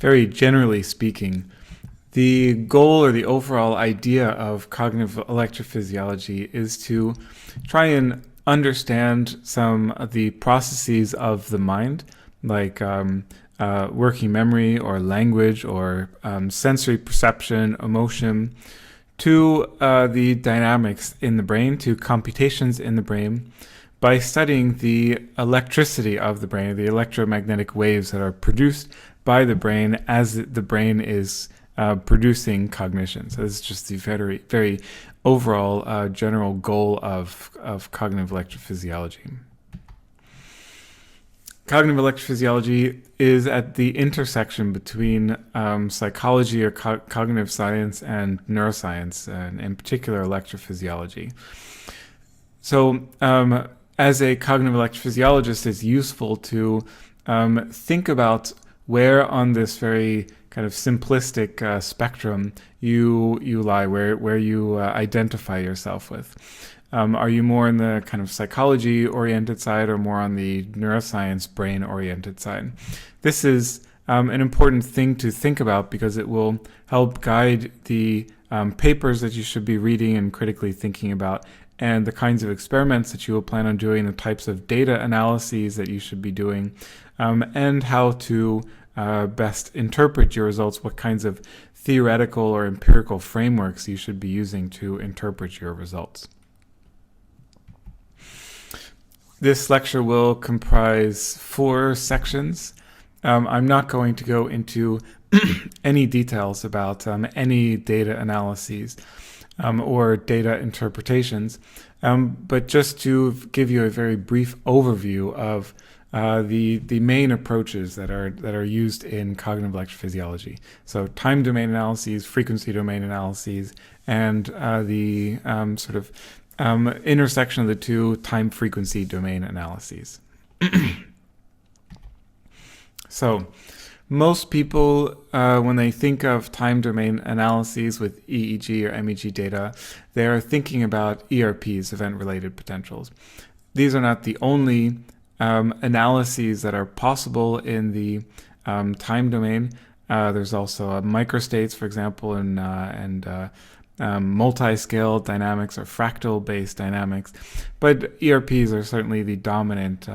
very generally speaking, the goal or the overall idea of cognitive electrophysiology is to try and understand some of the processes of the mind, like working memory or language or sensory perception, emotion, to the dynamics in the brain, to computations in the brain, by studying the electricity of the brain, the electromagnetic waves that are produced by the brain as the brain is producing cognition. So this is just the very, very overall general goal of cognitive electrophysiology. Cognitive electrophysiology is at the intersection between psychology or cognitive science and neuroscience, and in particular electrophysiology. So as a cognitive electrophysiologist, it's useful to think about where on this very kind of simplistic spectrum you lie, where you identify yourself with. Are you more in the kind of psychology-oriented side or more on the neuroscience, brain-oriented side? This is an important thing to think about because it will help guide the papers that you should be reading and critically thinking about, and the kinds of experiments that you will plan on doing, the types of data analyses that you should be doing, and how to best interpret your results, what kinds of theoretical or empirical frameworks you should be using to interpret your results. This lecture will comprise 4 sections. I'm not going to go into any details about any data analyses or data interpretations, but just to give you a very brief overview of the main approaches that are used in cognitive electrophysiology. So time domain analyses, frequency domain analyses, and the sort of intersection of the two, time frequency domain analyses. So most people, when they think of time domain analyses with EEG or MEG data, they are thinking about ERPs, event-related potentials. These are not the only analyses that are possible in the time domain. There's also microstates, for example, and multi-scale dynamics or fractal-based dynamics. But ERPs are certainly the dominant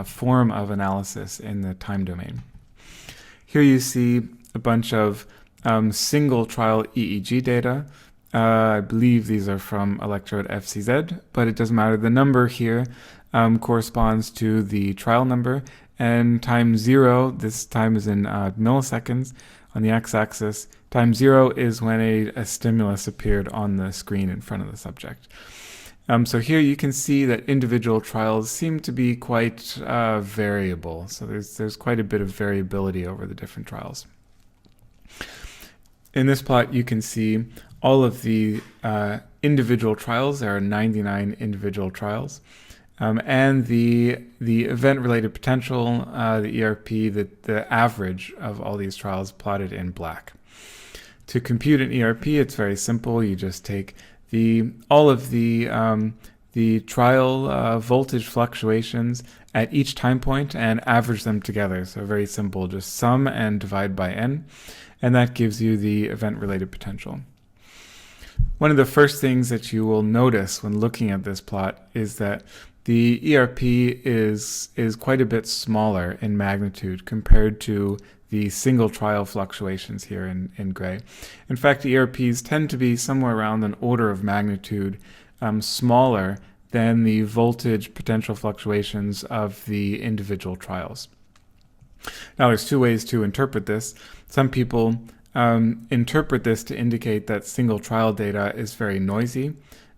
form of analysis in the time domain. Here you see a bunch of single trial EEG data. I believe these are from electrode FCZ, but it doesn't matter. The number here corresponds to the trial number, and time 0, this time is in milliseconds on the x-axis. Time 0 is when a stimulus appeared on the screen in front of the subject. So here you can see that individual trials seem to be quite variable. So there's quite a bit of variability over the different trials. In this plot, you can see all of the individual trials. There are 99 individual trials. And the event-related potential, the ERP, the average of all these trials plotted in black. To compute an ERP, it's very simple. You just take all of the trial voltage fluctuations at each time point and average them together. So very simple, just sum and divide by n, and that gives you the event-related potential. One of the first things that you will notice when looking at this plot is that the ERP is quite a bit smaller in magnitude compared to the single trial fluctuations here in gray. In fact, ERPs tend to be somewhere around an order of magnitude smaller than the voltage potential fluctuations of the individual trials. Now, there's 2 ways to interpret this. Some people interpret this to indicate that single trial data is very noisy.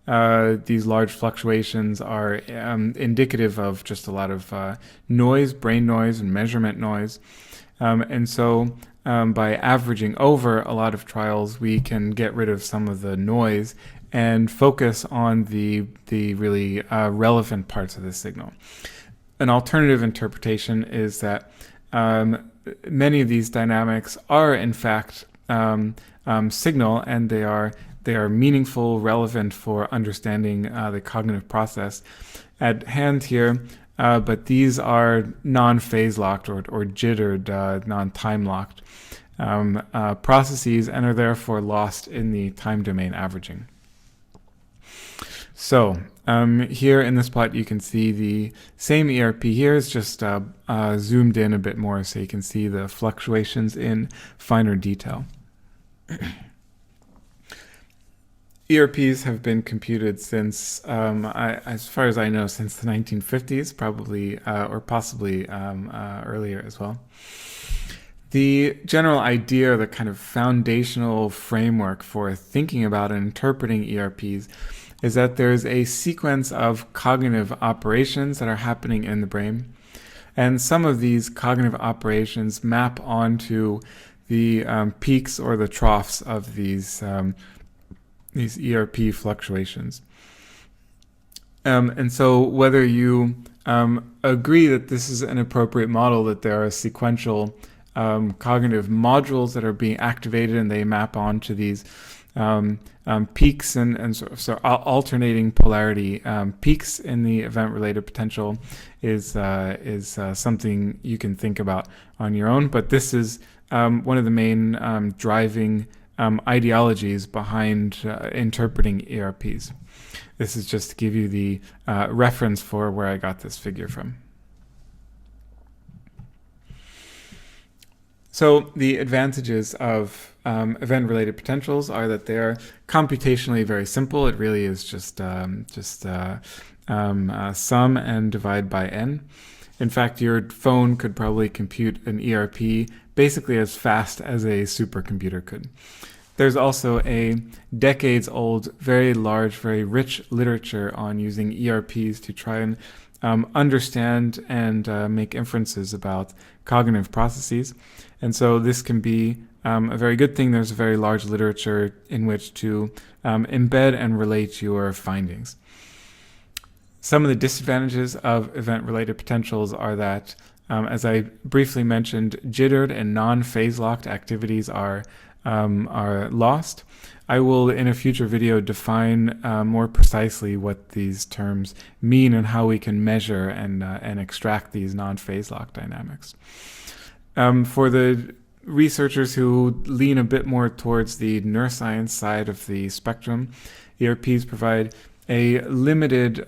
These large fluctuations are indicative of just a lot of noise, brain noise, and measurement noise. And so by averaging over a lot of trials, we can get rid of some of the noise and focus on the really relevant parts of the signal. An alternative interpretation is that many of these dynamics are in fact signal, and they are meaningful, relevant for understanding the cognitive process at hand here, but these are non-phase locked or jittered, non-time locked. processes and are therefore lost in the time domain averaging. So here in this plot, you can see the same ERP here is just zoomed in a bit more so you can see the fluctuations in finer detail. ERPs have been computed since, as far as I know, since the 1950s, probably, or possibly earlier as well. The general idea, the kind of foundational framework for thinking about and interpreting ERPs is that there's a sequence of cognitive operations that are happening in the brain. And some of these cognitive operations map onto the peaks or the troughs of these ERP fluctuations. And so whether you agree that this is an appropriate model, that there are sequential cognitive modules that are being activated and they map onto these peaks and so alternating polarity peaks in the event-related potential is something you can think about on your own. But this is one of the main driving ideologies behind interpreting ERPs. This is just to give you the reference for where I got this figure from. So the advantages of event-related potentials are that they are computationally very simple. It really is just sum and divide by n. In fact, your phone could probably compute an ERP basically as fast as a supercomputer could. There's also a decades-old, very large, very rich literature on using ERPs to try and understand and make inferences about cognitive processes. And so this can be a very good thing. There's a very large literature in which to embed and relate your findings. Some of the disadvantages of event-related potentials are that, as I briefly mentioned, jittered and non-phase locked activities are lost. I will, in a future video, define more precisely what these terms mean and how we can measure and extract these non-phase lock dynamics. For the researchers who lean a bit more towards the neuroscience side of the spectrum, ERPs provide a limited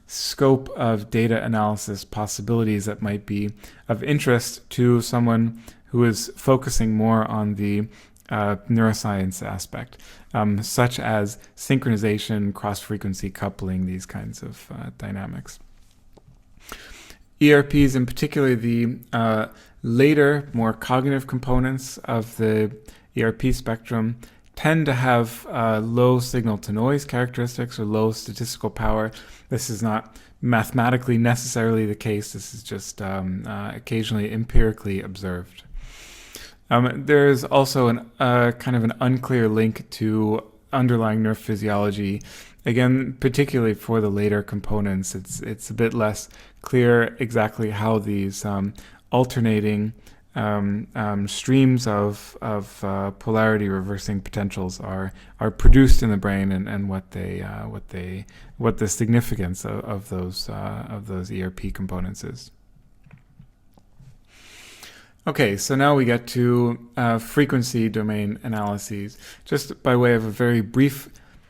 scope of data analysis possibilities that might be of interest to someone who is focusing more on the neuroscience aspect, such as synchronization, cross-frequency coupling, these kinds of dynamics. ERPs, in particular the later, more cognitive components of the ERP spectrum, tend to have low signal-to-noise characteristics or low statistical power. This is not mathematically necessarily the case. This is just occasionally empirically observed. There's also kind of an unclear link to underlying nerve physiology. Again, particularly for the later components, it's a bit less clear exactly how these alternating streams of polarity reversing potentials are produced in the brain and what the significance of those ERP components is. Okay, so now we get to frequency domain analyses. Just by way of a very brief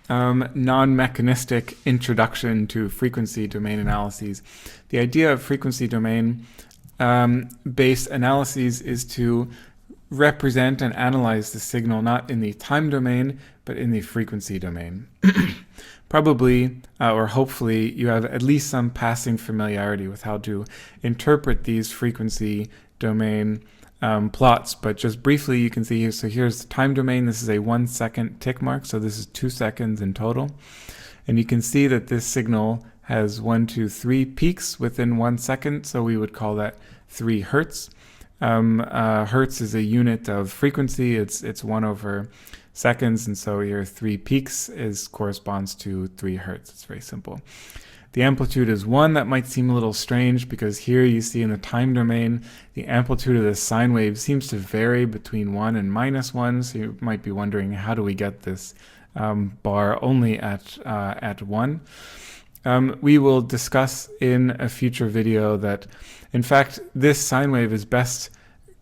non-mechanistic introduction to frequency domain analyses, the idea of frequency domain based analyses is to represent and analyze the signal not in the time domain, but in the frequency domain. Probably, or hopefully, you have at least some passing familiarity with how to interpret these frequency domain plots, but just briefly you can see here, so here's the time domain. This is a 1 second tick mark, so this is 2 seconds in total. And you can see that this signal has 1, 2, 3 peaks within 1 second, so we would call that 3 hertz. Hertz is a unit of frequency. It's 1 over seconds, and so your 3 peaks corresponds to 3 hertz. It's very simple. The amplitude is 1. That might seem a little strange because here you see in the time domain, the amplitude of the sine wave seems to vary between 1 and -1. So you might be wondering, how do we get this bar only at 1? We will discuss in a future video that, in fact, this sine wave is best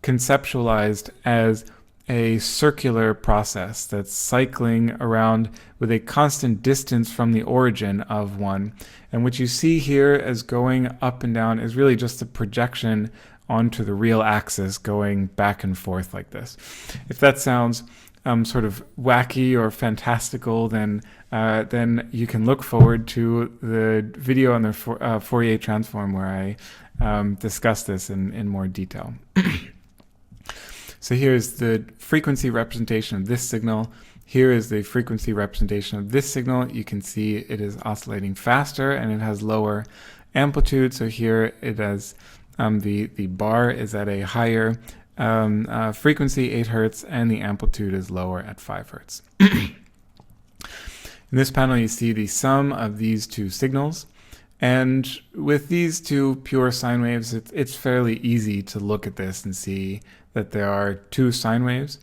conceptualized as a circular process that's cycling around with a constant distance from the origin of one. And what you see here as going up and down is really just a projection onto the real axis going back and forth like this. If that sounds sort of wacky or fantastical, then you can look forward to the video on the Fourier transform where I discuss this in more detail. So here's the frequency representation of this signal. Here is the frequency representation of this signal. You can see it is oscillating faster and it has lower amplitude. So here it has the bar is at a higher frequency, 8 Hertz, and the amplitude is lower at 5 Hertz. In this panel, you see the sum of these two signals. And with these two pure sine waves, it's fairly easy to look at this and see that there are two sine waves.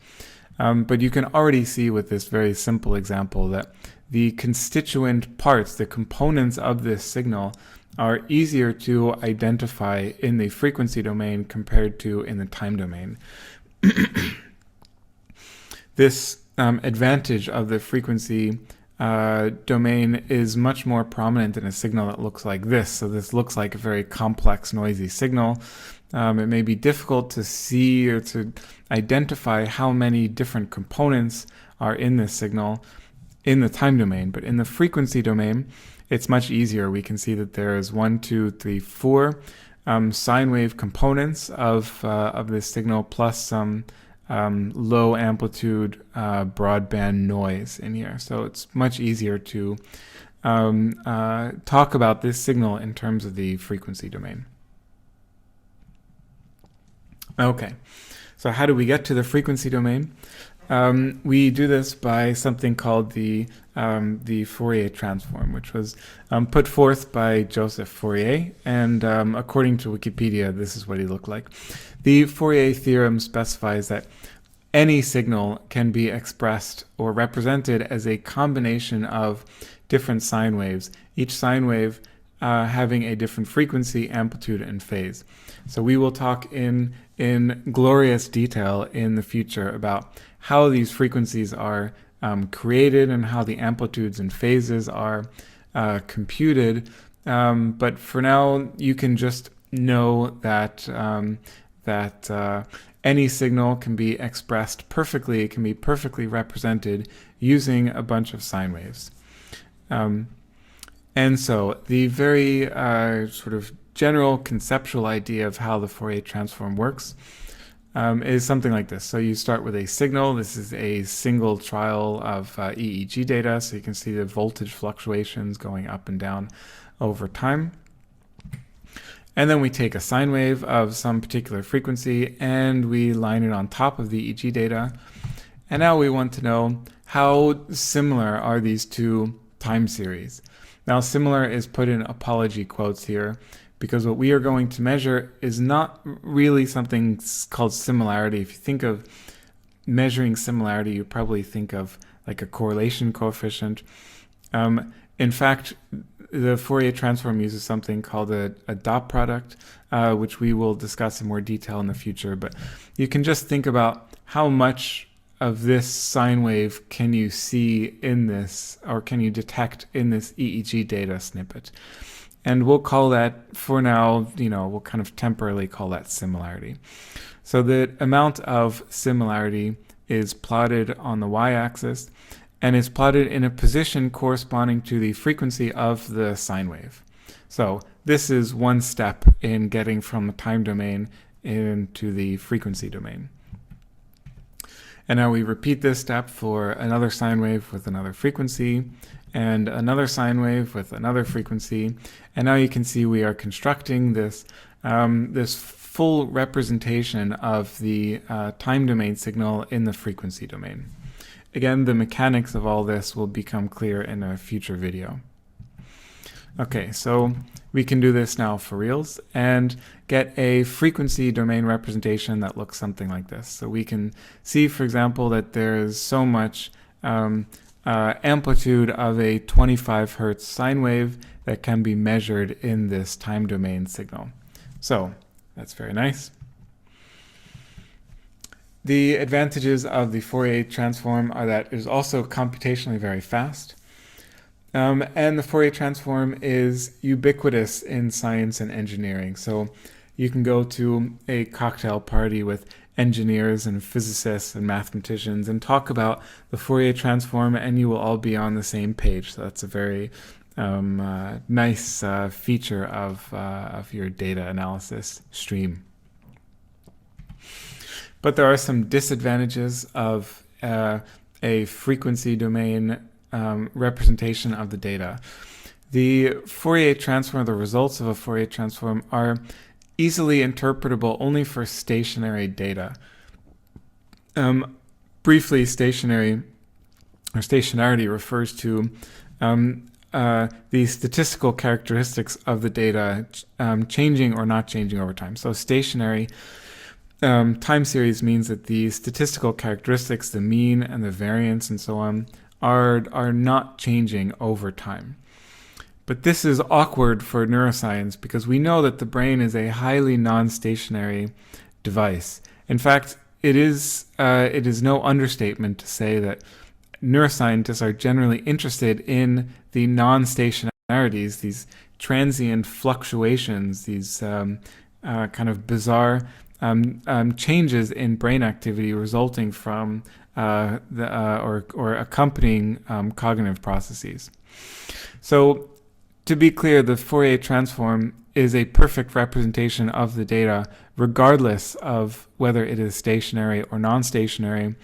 But you can already see with this very simple example that the constituent parts, the components of this signal, are easier to identify in the frequency domain compared to in the time domain. This advantage of the frequency domain is much more prominent in a signal that looks like this. So this looks like a very complex, noisy signal. It may be difficult to see or to identify how many different components are in this signal in the time domain, but in the frequency domain, it's much easier. We can see that there is 1, 2, 3, 4 sine wave components of this signal plus some low amplitude broadband noise in here. So it's much easier to talk about this signal in terms of the frequency domain. Okay, so how do we get to the frequency domain? We do this by something called the Fourier transform, which was put forth by Joseph Fourier, and according to Wikipedia, this is what he looked like. The Fourier theorem specifies that any signal can be expressed or represented as a combination of different sine waves, each sine wave having a different frequency, amplitude, and phase. So we will talk in glorious detail in the future about how these frequencies are created and how the amplitudes and phases are computed. But for now, you can just know that any signal can be expressed perfectly. It can be perfectly represented using a bunch of sine waves. And so the very sort of general conceptual idea of how the Fourier transform works is something like this. So you start with a signal. This is a single trial of EEG data, so you can see the voltage fluctuations going up and down over time. And then we take a sine wave of some particular frequency and we line it on top of the EEG data. And now we want to know how similar are these two time series. Now, similar is put in apology quotes here, because what we are going to measure is not really something called similarity. If you think of measuring similarity, you probably think of like a correlation coefficient. In fact, the Fourier transform uses something called a dot product, which we will discuss in more detail in the future. But you can just think about how much of this sine wave can you see in this, or can you detect in this EEG data snippet. And we'll call that, for now, we'll kind of temporarily call that similarity. So the amount of similarity is plotted on the y-axis and is plotted in a position corresponding to the frequency of the sine wave. So this is one step in getting from the time domain into the frequency domain. And now we repeat this step for another sine wave with another frequency, and another sine wave with another frequency. And now you can see we are constructing this this full representation of the time domain signal in the frequency domain. Again, the mechanics of all this will become clear in a future video. Okay, so we can do this now for reals and get a frequency domain representation that looks something like this. So we can see, for example, that there is so much amplitude of a 25 Hertz sine wave that can be measured in this time domain signal. So that's very nice. The advantages of the Fourier transform are that it is also computationally very fast. And the Fourier transform is ubiquitous in science and engineering. So you can go to a cocktail party with engineers and physicists and mathematicians and talk about the Fourier transform, and you will all be on the same page. So that's a very nice feature of your data analysis stream. But there are some disadvantages of a frequency domain representation of the data. The Fourier transform, the results of a Fourier transform, are easily interpretable only for stationary data. Briefly, stationary or stationarity refers to the statistical characteristics of the data changing or not changing over time. So stationary time series means that the statistical characteristics, the mean and the variance and so on, are not changing over time. But this is awkward for neuroscience because we know that the brain is a highly non-stationary device. In fact, it is no understatement to say that neuroscientists are generally interested in the non-stationarities, these transient fluctuations, these kind of bizarre changes in brain activity resulting from or accompanying cognitive processes. So, to be clear, the Fourier transform is a perfect representation of the data, regardless of whether it is stationary or non-stationary.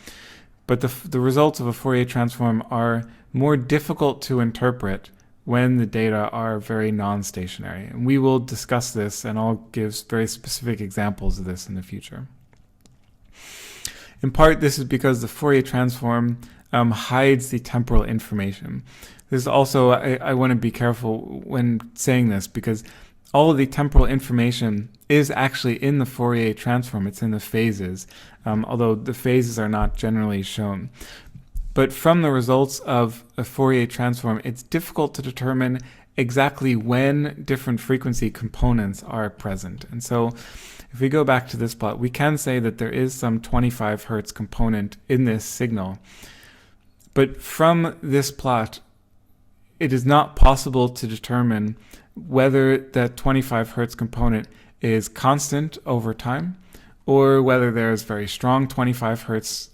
But the results of a Fourier transform are more difficult to interpret when the data are very non-stationary. And we will discuss this, and I'll give very specific examples of this in the future. In part, this is because the Fourier transform hides the temporal information. This is also, I want to be careful when saying this, because all of the temporal information is actually in the Fourier transform. It's in the phases, although the phases are not generally shown. But from the results of a Fourier transform, it's difficult to determine exactly when different frequency components are present. And so if we go back to this plot, we can say that there is some 25 Hertz component in this signal. But from this plot, it is not possible to determine whether that 25 Hertz component is constant over time, or whether there's very strong 25 Hertz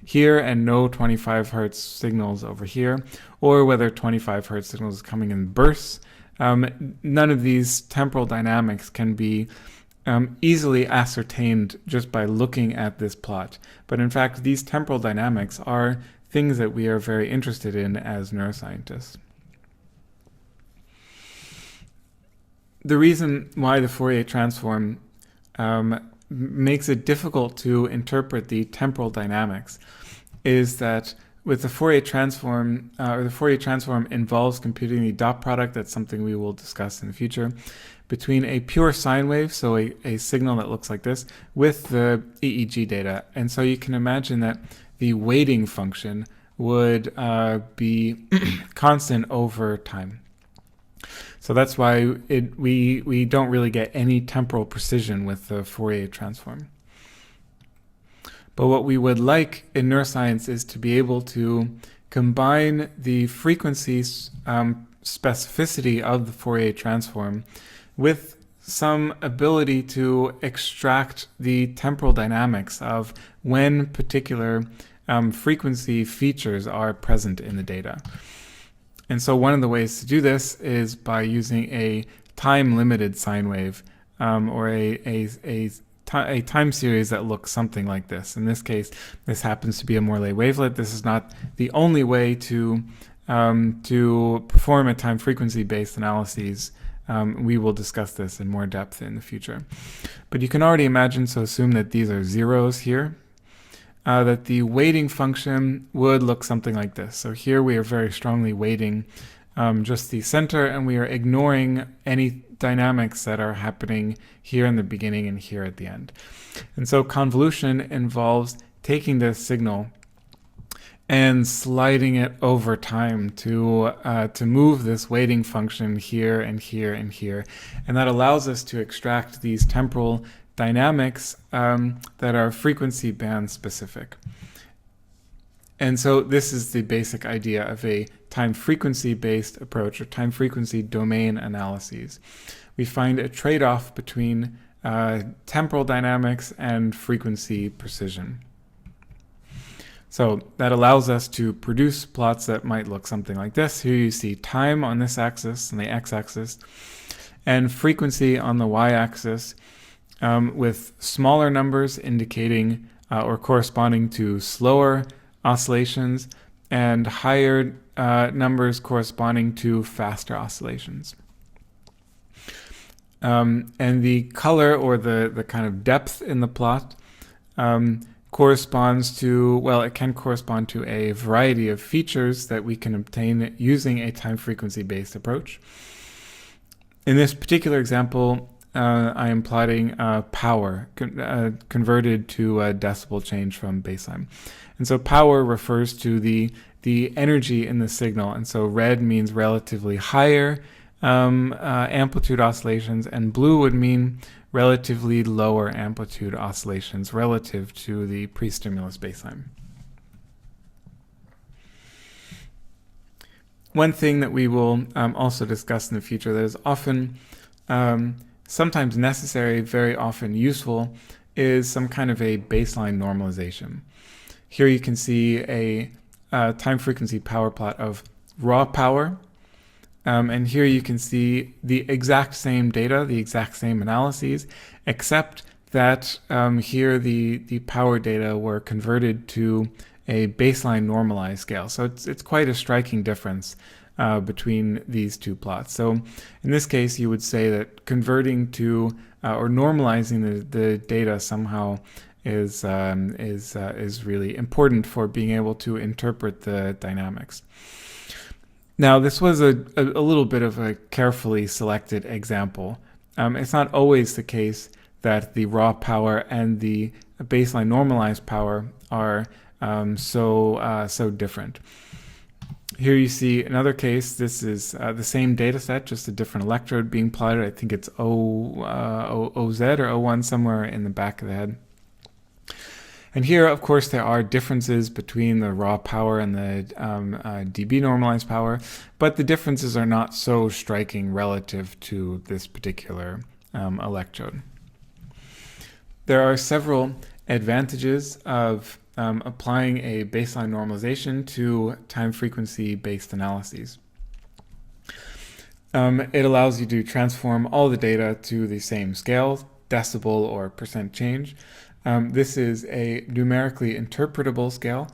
here and no 25 Hertz signals over here, or whether 25 Hertz signals is coming in bursts. None of these temporal dynamics can be easily ascertained just by looking at this plot. But in fact, these temporal dynamics are things that we are very interested in as neuroscientists. The reason why the Fourier transform makes it difficult to interpret the temporal dynamics is that with the Fourier transform, the Fourier transform involves computing the dot product, that's something we will discuss in the future, between a pure sine wave, so a signal that looks like this, with the EEG data. And so you can imagine that the weighting function would be constant over time. So that's why we don't really get any temporal precision with the Fourier transform. But what we would like in neuroscience is to be able to combine the frequency specificity of the Fourier transform with some ability to extract the temporal dynamics of when particular frequency features are present in the data. And so one of the ways to do this is by using a time-limited sine wave, or a time series that looks something like this. In this case, this happens to be a Morley wavelet. This is not the only way to perform a time frequency-based analyses. We will discuss this in more depth in the future. But you can already imagine, so assume that these are zeros here, that the weighting function would look something like this. So here we are very strongly weighting just the center, and we are ignoring any dynamics that are happening here in the beginning and here at the end. And so convolution involves taking this signal and sliding it over time to move this weighting function here and here and here. And that allows us to extract these temporal dynamics that are frequency band specific. And so this is the basic idea of a time frequency based approach, or time frequency domain analyses. We find a trade-off between temporal dynamics and frequency precision. So that allows us to produce plots that might look something like this. Here you see time on this axis, on the x-axis, and frequency on the y-axis, with smaller numbers indicating or corresponding to slower oscillations, and higher numbers corresponding to faster oscillations. And the color, or the kind of depth in the plot, corresponds to, well, it can correspond to a variety of features that we can obtain using a time frequency based approach. In this particular example, I am plotting power converted to a decibel change from baseline. And so power refers to the energy in the signal. And so red means relatively higher amplitude oscillations, and blue would mean relatively lower amplitude oscillations relative to the pre-stimulus baseline. One thing that we will also discuss in the future that is often sometimes necessary, very often useful, is some kind of a baseline normalization. Here you can see a time frequency power plot of raw power, and here you can see the exact same data, the exact same analyses, except that here the power data were converted to a baseline normalized scale. So it's quite a striking difference between these two plots. So in this case, you would say that converting to or normalizing the data somehow is really important for being able to interpret the dynamics. Now, this was a little bit of a carefully selected example. It's not always the case that the raw power and the baseline normalized power are so different. Here you see another case. This is the same data set, just a different electrode being plotted. I think it's OZ or O1, somewhere in the back of the head. And here, of course, there are differences between the raw power and the dB normalized power, but the differences are not so striking relative to this particular electrode. There are several advantages of applying a baseline normalization to time frequency based analyses. It allows you to transform all the data to the same scale, decibel or percent change. This is a numerically interpretable scale,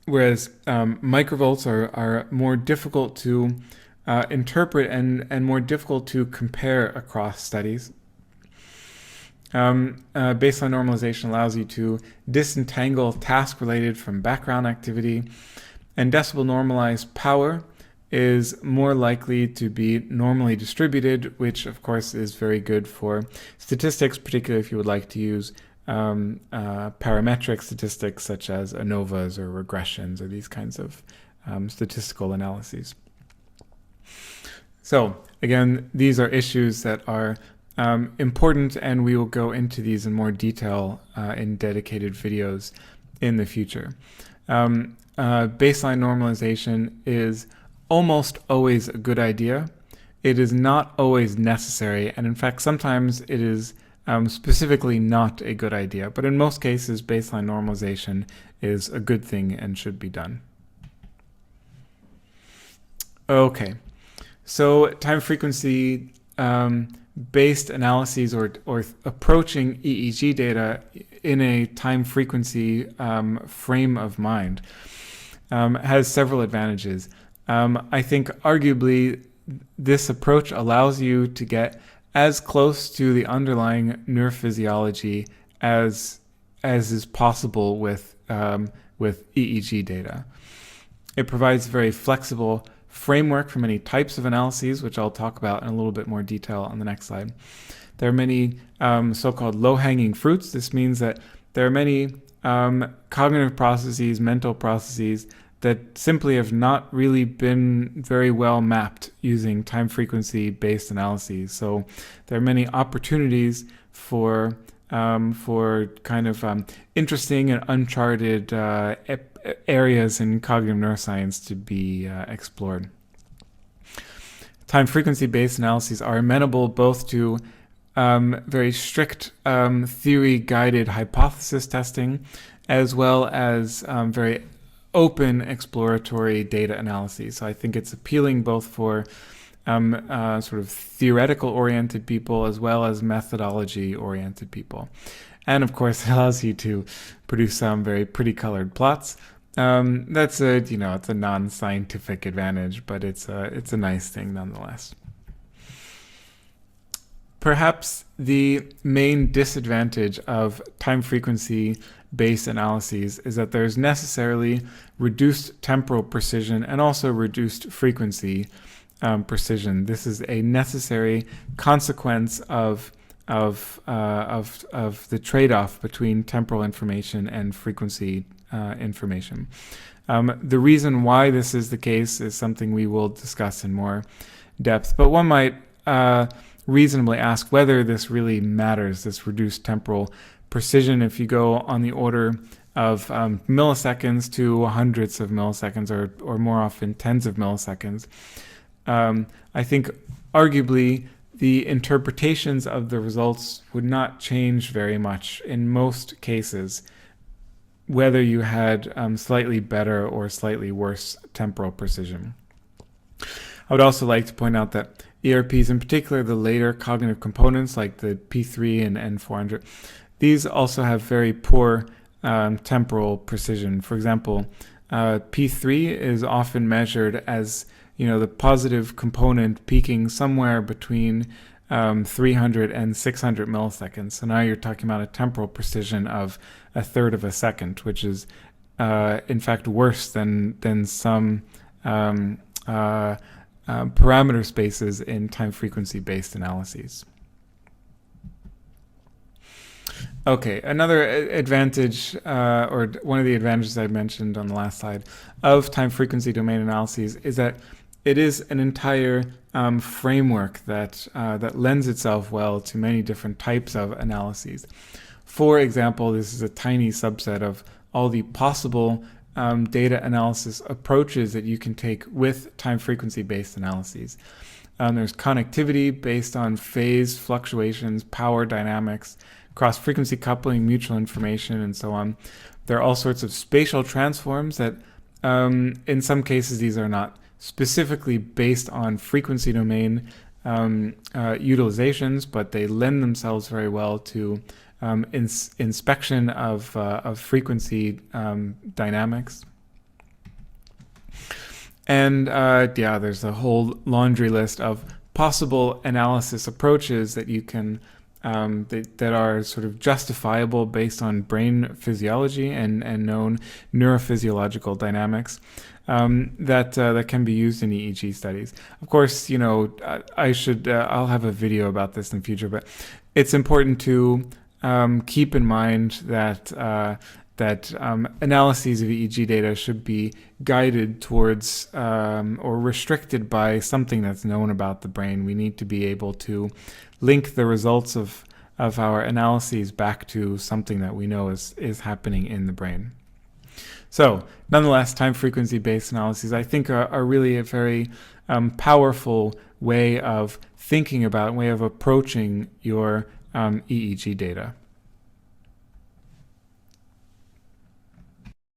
whereas microvolts are more difficult to interpret and more difficult to compare across studies. Baseline normalization allows you to disentangle task-related from background activity, and decibel normalized power is more likely to be normally distributed, which of course is very good for statistics, particularly if you would like to use parametric statistics such as ANOVAs or regressions or these kinds of statistical analyses. So again, these are issues that are important, and we will go into these in more detail in dedicated videos in the future. Baseline normalization is almost always a good idea. It is not always necessary, and in fact sometimes it is specifically not a good idea, but in most cases baseline normalization is a good thing and should be done. Okay, so time frequency based analyses or approaching EEG data in a time frequency frame of mind has several advantages. I think arguably this approach allows you to get as close to the underlying neurophysiology as is possible with EEG data. It provides a very flexible framework for many types of analyses, which I'll talk about in a little bit more detail on the next slide. There are many so-called low-hanging fruits. This means that there are many cognitive processes, mental processes that simply have not really been very well mapped using time frequency based analyses. So there are many opportunities for kind of interesting and uncharted areas in cognitive neuroscience to be explored. Time frequency-based analyses are amenable both to very strict theory-guided hypothesis testing, as well as very open exploratory data analyses. So I think it's appealing both for sort of theoretical-oriented people as well as methodology-oriented people. And of course, it allows you to produce some very pretty colored plots. That's it's a non-scientific advantage, but it's a nice thing nonetheless. Perhaps the main disadvantage of time frequency-based analyses is that there's necessarily reduced temporal precision and also reduced frequency precision. This is a necessary consequence of the trade-off between temporal information and frequency information. The reason why this is the case is something we will discuss in more depth, but one might reasonably ask whether this really matters, this reduced temporal precision, if you go on the order of milliseconds to hundreds of milliseconds, or more often tens of milliseconds. I think arguably the interpretations of the results would not change very much in most cases, whether you had slightly better or slightly worse temporal precision. I would also like to point out that ERPs, in particular the later cognitive components like the P3 and N400, these also have very poor temporal precision. For example, P3 is often measured as the positive component peaking somewhere between 300 and 600 milliseconds. So now you're talking about a temporal precision of a third of a second, which is in fact worse than some parameter spaces in time frequency based analyses. Okay, another advantage, or one of the advantages I mentioned on the last slide of time frequency domain analyses is that it is an entire framework that lends itself well to many different types of analyses. For example, this is a tiny subset of all the possible data analysis approaches that you can take with time frequency based analyses. There's connectivity based on phase fluctuations, power dynamics, cross-frequency coupling, mutual information, and so on. There are all sorts of spatial transforms that, in some cases, these are not specifically based on frequency domain utilizations, but they lend themselves very well to inspection of frequency dynamics. And there's a whole laundry list of possible analysis approaches that you can that are sort of justifiable based on brain physiology and known neurophysiological dynamics that can be used in EEG studies. Of course, I'll have a video about this in the future, but it's important to keep in mind that analyses of EEG data should be guided towards or restricted by something that's known about the brain. We need to be able to link the results of our analyses back to something that we know is happening in the brain. So, nonetheless, time frequency-based analyses, I think, are really a very powerful way of thinking about, way of approaching your EEG data.